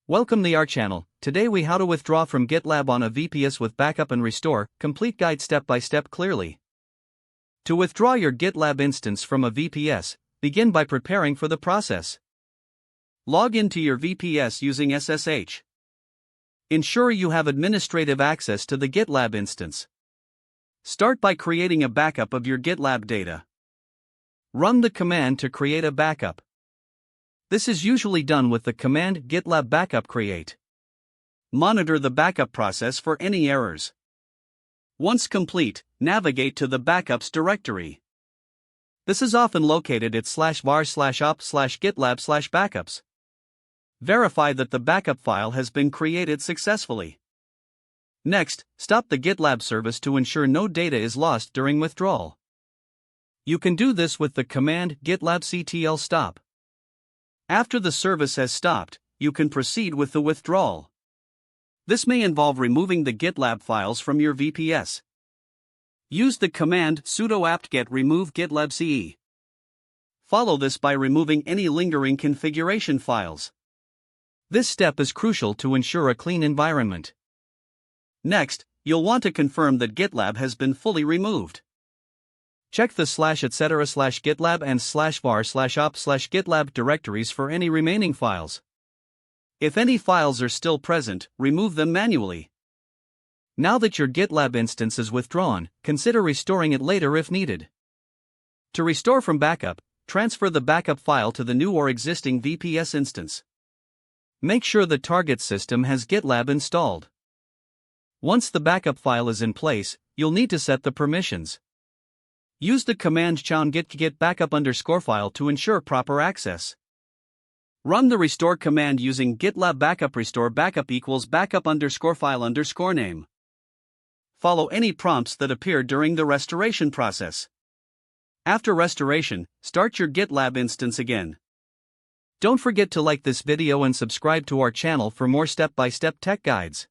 Welcome to our channel. Today we how to withdraw from GitLab on a VPS with backup and restore, complete guide step by step clearly. To withdraw your GitLab instance from a VPS, begin by preparing for the process. Log into your VPS using SSH. Ensure you have administrative access to the GitLab instance. Start by creating a backup of your GitLab data. Run the command to create a backup. This is usually done with the command GitLab backup create. Monitor the backup process for any errors. Once complete, navigate to the backups directory. This is often located at /var/op/gitlab/backups. Verify that the backup file has been created successfully. Next, stop the GitLab service to ensure no data is lost during withdrawal. You can do this with the command gitlab stop. After the service has stopped, you can proceed with the withdrawal. This may involve removing the GitLab files from your VPS. Use the command sudo apt-get remove gitlab ce. Follow this by removing any lingering configuration files. This step is crucial to ensure a clean environment. Next, you'll want to confirm that GitLab has been fully removed. Check the /etc/GitLab and /var/op/GitLab directories for any remaining files. If any files are still present, remove them manually. Now that your GitLab instance is withdrawn, consider restoring it later if needed. To restore from backup, transfer the backup file to the new or existing VPS instance. Make sure the target system has GitLab installed. Once the backup file is in place, you'll need to set the permissions. Use the command git backup_file to ensure proper access. Run the restore command using GitLab backup restore backup equals backup_file_name. Follow any prompts that appear during the restoration process. After restoration, start your GitLab instance again. Don't forget to like this video and subscribe to our channel for more step-by-step tech guides.